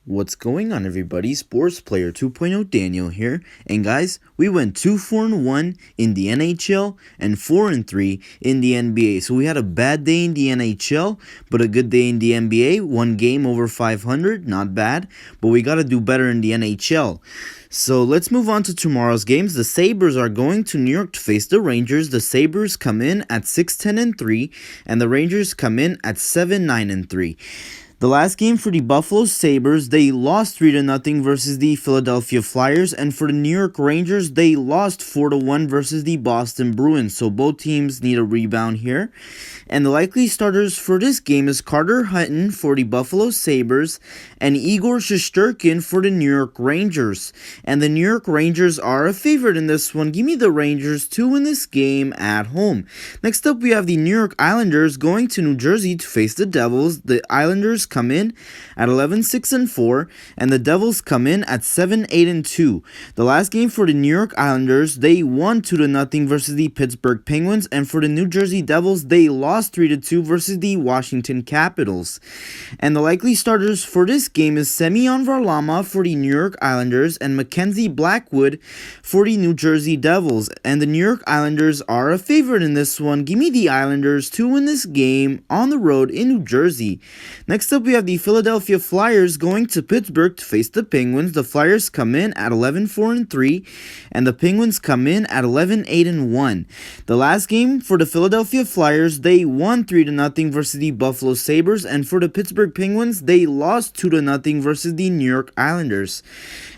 What's going on, everybody? Sports Player 2.0 Daniel here. And guys, we went 2-4-1 in the NHL and 4-3 in the NBA. So we had a bad day in the NHL, but a good day in the NBA. One game over 500, not bad. But we got to do better in the NHL. So let's move on to tomorrow's games. The Sabres are going to New York to face the Rangers. The Sabres come in at 6-10-3, and the Rangers come in at 7-9-3. The last game for the Buffalo Sabres, they lost 3-0 versus the Philadelphia Flyers, and for the New York Rangers, they lost 4-1 versus the Boston Bruins. So both teams need a rebound here. And the likely starters for this game is Carter Hutton for the Buffalo Sabres and Igor Shesterkin for the New York Rangers. And the New York Rangers are a favorite in this one. Give me the Rangers to win this game at home. Next up, we have the New York Islanders going to New Jersey to face the Devils. The Islanders come in at 11-6-4, and the Devils come in at 7-8-2. The last game for the New York Islanders, they won 2-0 versus the Pittsburgh Penguins, and for the New Jersey Devils, they lost 3-2 versus the Washington Capitals. And the likely starters for this game is Semyon Varlamov for the New York Islanders and Mackenzie Blackwood for the New Jersey Devils. And the New York Islanders are a favorite in this one. Give me the Islanders to win this game on the road in New Jersey. Next up, we have the Philadelphia Flyers going to Pittsburgh to face the Penguins. The Flyers come in at 11-4-3, and the Penguins come in at 11-8-1. The last game for the Philadelphia Flyers, they won 3-0 versus the Buffalo Sabres, and for the Pittsburgh Penguins, they lost 2-0 versus the New York Islanders.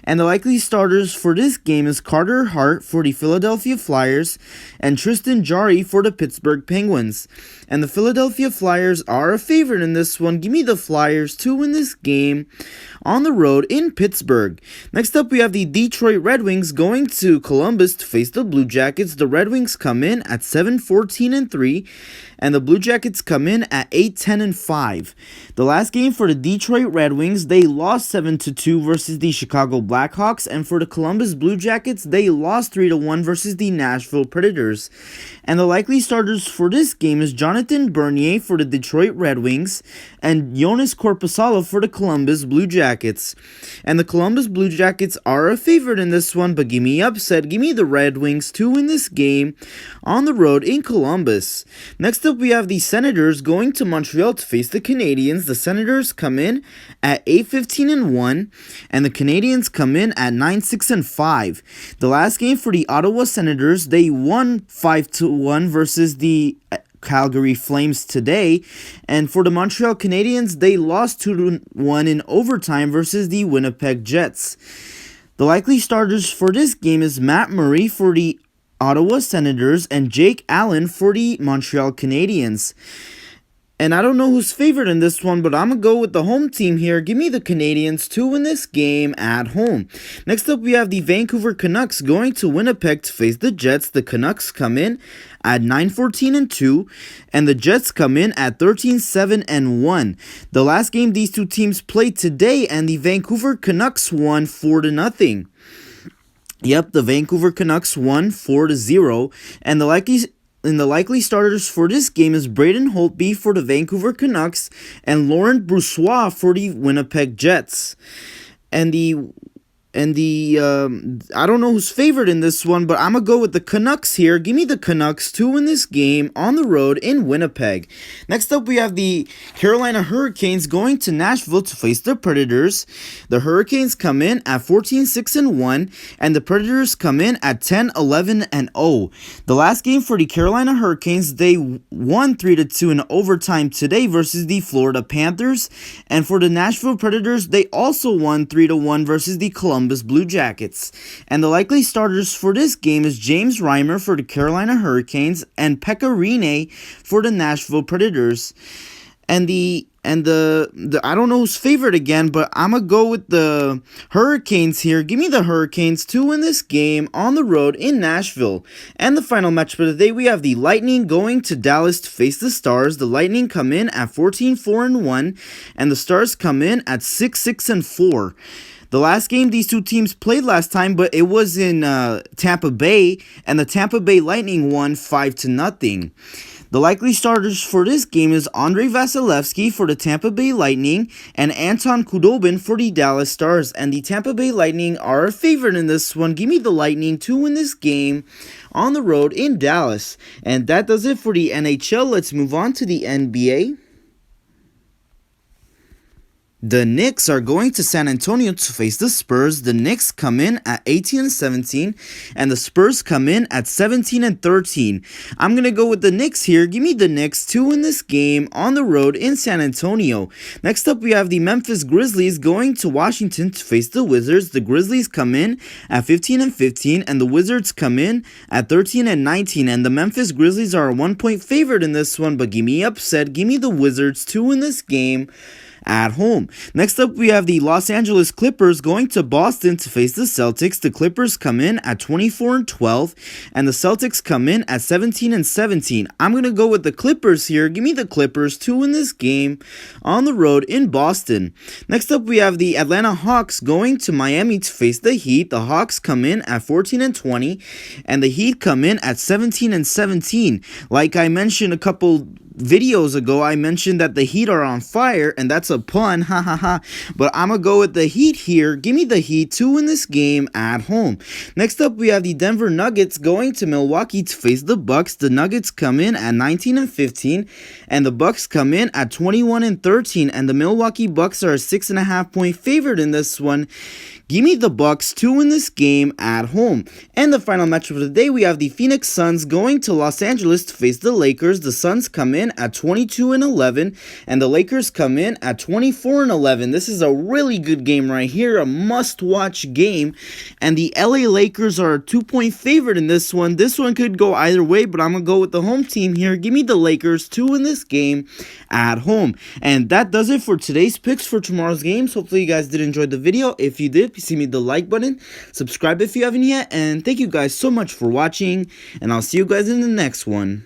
And the likely starters for this game is Carter Hart for the Philadelphia Flyers and Tristan Jarry for the Pittsburgh Penguins. And the Philadelphia Flyers are a favorite in this one. Give me the Flyers to win this game on the road in Pittsburgh. Next up, we have the Detroit Red Wings going to Columbus to face the Blue Jackets. The Red Wings come in at 7-14-3, and the Blue Jackets come in at 8-10-5. The last game for the Detroit Red Wings, they lost 7-2 versus the Chicago Blackhawks, and for the Columbus Blue Jackets, they lost 3-1 versus the Nashville Predators. And the likely starters for this game is Jonathan Bernier for the Detroit Red Wings and Jonas Korpisalo for the Columbus Blue Jackets. And the Columbus Blue Jackets are a favorite in this one, but give me upset. Give me the Red Wings to win this game on the road in Columbus. Next up, we have the Senators going to Montreal to face the Canadiens. The Senators come in at 8-15-1, and the Canadiens come in at 9-6-5. The last game for the Ottawa Senators, they won 5-1 versus the Calgary Flames today, and for the Montreal Canadiens, they lost 2-1 in overtime versus the Winnipeg Jets. The likely starters for this game is Matt Murray for the Ottawa Senators and Jake Allen for the Montreal Canadiens. And I don't know who's favored in this one, but I'm going to go with the home team here. Give me the Canadiens to win this game at home. Next up, we have the Vancouver Canucks going to Winnipeg to face the Jets. The Canucks come in at 9-14-2, and the Jets come in at 13-7-1. The last game these two teams played today, and the Vancouver Canucks won 4-0. Yep, the Vancouver Canucks won 4-0, and the likely starters for this game is Braden Holtby for the Vancouver Canucks and Laurent Brossoit for the Winnipeg Jets. And I don't know who's favored in this one, but I'm going to go with the Canucks here. Give me the Canucks to win this game on the road in Winnipeg. Next up, we have the Carolina Hurricanes going to Nashville to face the Predators. The Hurricanes come in at 14-6-1, and the Predators come in at 10-11-0. The last game for the Carolina Hurricanes, they won 3-2 in overtime today versus the Florida Panthers, and for the Nashville Predators, they also won 3-1 versus the Columbus Blue Jackets. And the likely starters for this game is James Reimer for the Carolina Hurricanes and Pekka Rinne for the Nashville Predators. And I don't know who's favored again, but I'm going to go with the Hurricanes here. Give me the Hurricanes to win this game on the road in Nashville. And the final match for the day, we have the Lightning going to Dallas to face the Stars. The Lightning come in at 14-4-1, and the Stars come in at 6-6-4. The last game these two teams played last time, but it was in Tampa Bay, and the Tampa Bay Lightning won 5-0. The likely starters for this game is Andrei Vasilevsky for the Tampa Bay Lightning and Anton Khudobin for the Dallas Stars. And the Tampa Bay Lightning are a favorite in this one. Give me the Lightning to win this game on the road in Dallas. And that does it for the NHL. Let's move on to the NBA. The Knicks are going to San Antonio to face the Spurs. The Knicks come in at 18-17, and the Spurs come in at 17-13. I'm going to go with the Knicks here. Give me the Knicks to win this game on the road in San Antonio. Next up, we have the Memphis Grizzlies going to Washington to face the Wizards. The Grizzlies come in at 15-15, and the Wizards come in at 13-19. And the Memphis Grizzlies are a 1-point favorite in this one, but give me upset. Give me the Wizards to win this game at home. Next up, we have the Los Angeles Clippers going to Boston to face the Celtics. The Clippers come in at 24-12, and the Celtics come in at 17-17. I'm going to go with the Clippers here. Give me the Clippers to win this game on the road in Boston. Next up, we have the Atlanta Hawks going to Miami to face the Heat. The Hawks come in at 14-20, and the Heat come in at 17-17. Like I mentioned a couple videos ago, I mentioned that the Heat are on fire, and that's a pun, ha ha ha, but I'm gonna go with the Heat here. Give me the Heat to win this game at home. Next up, we have the Denver Nuggets going to Milwaukee to face the Bucks. The Nuggets come in at 19-15, and the Bucks come in at 21-13, and the Milwaukee Bucks are a 6.5-point favorite in this one. Give me the Bucks to win this game at home. And the final matchup of the day, we have the Phoenix Suns going to Los Angeles to face the Lakers. The Suns come in at 22-11, and the Lakers come in at 24-11. This is a really good game right here, a must-watch game. And the LA Lakers are a 2-point favorite in this one. This one could go either way, but I'm going to go with the home team here. Give me the Lakers to win this game at home. And that does it for today's picks for tomorrow's games. Hopefully you guys did enjoy the video. If you did, please hit the like button, subscribe if you haven't yet, and thank you guys so much for watching, and I'll see you guys in the next one.